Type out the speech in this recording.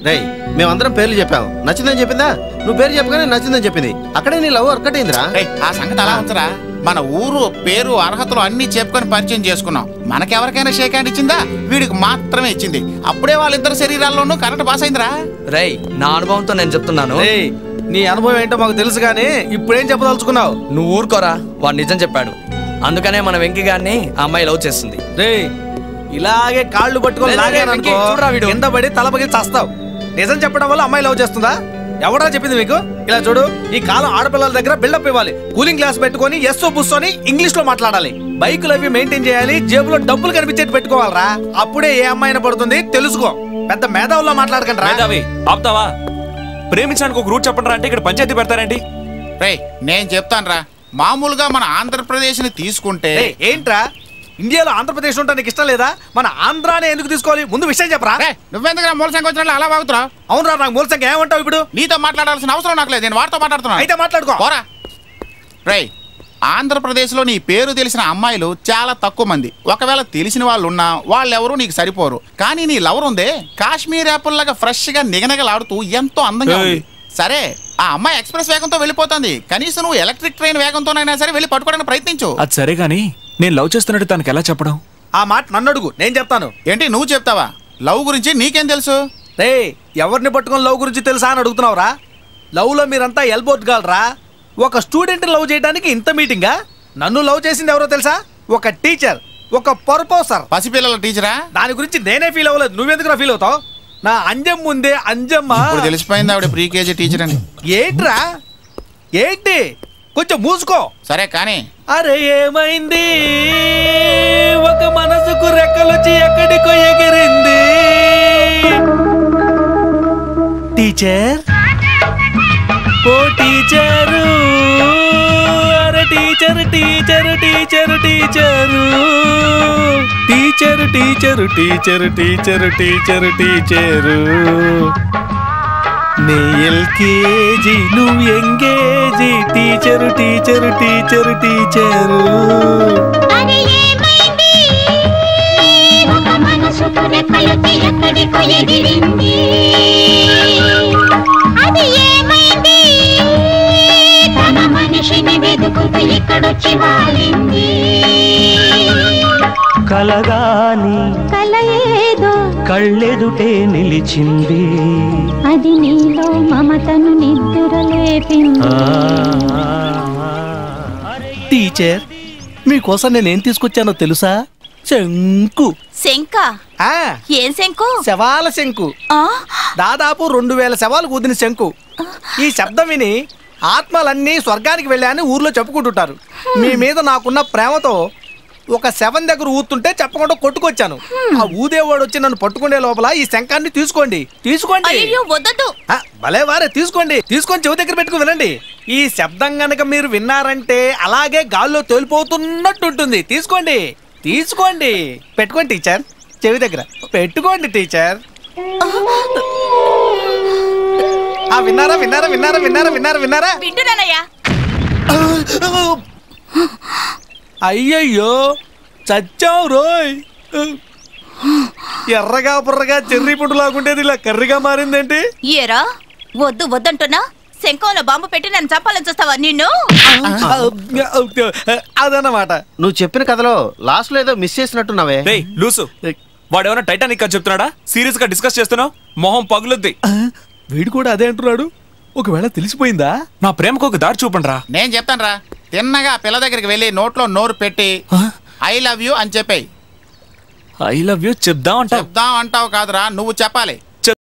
రేయ్ మేమందరం పేర్లు చెప్పాము, నచ్చిందని చెప్పిందా? నువ్వు పేరు చెప్పగానే నచ్చిందని చెప్పింది, అక్కడే నీ లవ్ వర్కౌట్ అయిందిరా. ఆ సంగతి అలా ఉంచరా, మన ఊరు పేరు అర్హతలు అన్ని చెప్పుకొని పరిచయం చేసుకున్నాం. మనకెవరికైనా షేక్ హ్యాండ్ ఇచ్చిందా? వీడికి మాత్రమే ఇచ్చింది. అప్పుడే వాళ్ళిద్దరు శరీరాల్లోనూ కరెంట్ పాస్ అయిందిరా. రేయ్ నా అనుభవంతో నేను చెప్తున్నాను. నీ అనుభవం ఏంటో మాకు తెలుసు కానీ ఇప్పుడేం చెప్పదలుచుకున్నావు? నువ్వు ఊరుకోరా, వాడు నిజం చెప్పాడు. అందుకనే మన వెంకీ గారిని ఆ అమ్మాయి లవ్ చేస్తుంది. రేయ్ ఇలాగే కాళ్ళు పట్టుకొని కింద పడి తలపగి చస్తావు. నిజం చెప్పడం వల్ల అమ్మాయి లవ్ చేస్తుందా? ఎవడా చెప్పింది మీకు? ఇలా చూడు, ఈ కాలం ఆడపిల్లల దగ్గర బిల్డప్ ఇవ్వాలి, కూలింగ్ గ్లాస్ పెట్టుకొని ఎస్ఓ బుస్సోని ఇంగ్లీష్ లో మాట్లాడాలి, బైకులు అవి మెయింటైన్ చేయాలి, జేబులో డబ్బులు కనిపించేట్టు పెట్టుకోవాలరా. అప్పుడే ఏ అమ్మాయిని పడుతుంది తెలుసుకో. పెద్ద మేధావుల్లో మాట్లాడకండి రా. ఆపుతావా? ప్రేమించడానికి ఒక రూట్ చెప్పండి రా అంటే ఇక్కడ పంచాయతీ పెడతారండి. రేయ్ నేను చెప్తాను రా, మామూలుగా మన ఆంధ్రప్రదేశ్ ని తీసుకుంటే ఏంట్రా ఇండియాలో ఆంధ్రప్రదేశ్ ఉంటా నీకు ఇష్టం లేదా? మన ఆంధ్రానే ఎందుకు తీసుకోవాలి? ముందు విషయం చెప్పరా. నువ్వెందుకు మూల సంఖ్య వచ్చినట్లు అలా బాగుతురా? అవునరా, నాకు మూల సంఖ్య ఏమంటావు? ఇప్పుడు నీతో మాట్లాడాల్సిన అవసరం నాకు లేదు, నేను వాడితో మాట్లాడుతున్నా. అయితే మాట్లాడుకో పోరా. రేయ్ ఆంధ్రప్రదేశ్ లో నీ పేరు తెలిసిన అమ్మాయిలు చాలా తక్కువ మంది. ఒకవేళ తెలిసిన వాళ్ళు ఉన్నా వాళ్ళెవరూ నీకు సరిపోరు. కానీ నీ లవర్ ఉందే, కాశ్మీర్ యాపిల్ లాగా ఫ్రెష్ గా నిగనగలాడుతూ ఎంతో అందంగా ఉంది. సరే ఆ అమ్మాయి ఎక్స్ప్రెస్ వేగంతో వెళ్ళిపోతుంది, కనీసం నువ్వు ఎలక్ట్రిక్ ట్రైన్ వేగంతోనైనా సరే వెళ్ళి పట్టుకోవడానికి ప్రయత్నించు. అది సరే గానీ నేను లవ్ చేస్తున్నట్టు తనకి ఎలా చెప్పడం? ఆ మాట నన్ను అడుగు, నేను చెప్తాను. ఏంటి నువ్వు చెప్తావా? లవ్ గురించి నీకేం తెలుసు? రే ఎవరిని పట్టుకొని లవ్ గురించి తెలుసా అని అడుగుతున్నావురా? లవ్ లో మీరంతా ఎల్బోట్ గాలరా. ఒక స్టూడెంట్ లవ్ చేయడానికి ఇంత మీటింగా? నన్ను లవ్ చేసింది ఎవరో తెలుసా? ఒక టీచర్, ఒక ప్రొఫెసర్. పసిపిల్లల టీచరా? దాని గురించి నేనే ఫీల్ అవ్వలేదు, నువ్వెందుకు ఫీల్ అవుతావు? నా అంజమ్మ ముందే అంజమ్మ. ఇప్పుడు తెలిసిపోయింది ఆవిడ ప్రీ కేజీ టీచర్ అని. ఏంట్రా ఏంటి? కొంచెం మూసుకో. సరే కానీ అరే ఏమైంది, ఒక మనసుకు రెక్కలొచ్చి ఎక్కడికో ఎగిరింది. టీచర్ ఓ టీచరు, అరే teacher teacher teacher teacher, teacher teacher teacher teacher teacher teacher. నే ఎల్కేజీ నువ్వు ఎంగేజీ, టీచరు టీచరు టీచరు టీచరు. మనిషిని వెతుకుతూ ఇక్కడొచ్చి వాలింది. కలగాని కల ఏదో కళ్ళెదుటే నిలిచింది, అది నీలో మమతను నిద్రలేపింది. టీచర్ మీకోసం నేనేం తీసుకొచ్చానో తెలుసా? శంకు. శంకా? ఏం శంకు? శవాల శంకు. దాదాపు 2000 శవాలు ఊదిన శంకు. ఈ శబ్దం విని ఆత్మలన్నీ స్వర్గానికి వెళ్ళాయని ఊర్లో చెప్పుకుంటుంటారు. మీ మీద నాకున్న ప్రేమతో ఒక శవం దగ్గర ఊతుంటే చెప్పకుండా కొట్టుకొచ్చాను. ఆ ఊదేవాడు వచ్చి నన్ను పట్టుకునే లోపల ఈ శంఖాన్ని తీసుకోండి. తీసుకోండి. భలే వారే, తీసుకోండి. తీసుకొని చెవి దగ్గర పెట్టుకుని వినండి. ఈ శబ్దం గనక మీరు విన్నారంటే అలాగే గాల్లో తేలిపోతున్నట్టు ఉంటుంది. తీసుకోండి తీసుకోండి. పెట్టుకోండి టీచర్, చెవి దగ్గర పెట్టుకోండి టీచర్. విన్నారా విన్నారా విన్నారా విన్నారా విన్నారా విన్నారా? వింటున్నానయ్యా. అయ్యయ్యో చచ్చావు రోయ్. ఎర్రగా బుర్రగా చెర్రీ పుట్టు లాగుంటేది ఇలా కర్రీగా మారిందేంటి? ఏరా వద్దు వద్దంటున్నా, శంఖంలో బాంబు పెట్టి నన్ను చంపాలని చూస్తావా నిన్ను? అదన్నమాట. నువ్వు చెప్పిన కథలో లాస్ట్ లో ఏదో మిస్ చేసినట్టున్నావే. లూసు వాడేమన్నా టైటానిక్ అని చెప్తున్నాడా? సీరియస్ గా డిస్కస్ చేస్తున్నావు, మొహం పగులుద్ది. వీడు కూడా అదే అంటున్నాడు. ఒకవేళ తెలిసిపోయిందా? నా ప్రేమకు ఒక దారి చూపండి రా. నేను చెప్తాను రా. తిన్నగా పిల్ల దగ్గరికి వెళ్ళి నోట్లో నోరు పెట్టి ఐ లవ్ యూ అని చెప్పాయి. ఐ లవ్ యూ చెప్దాం అంటావు కాదురా, నువ్వు చెప్పాలి.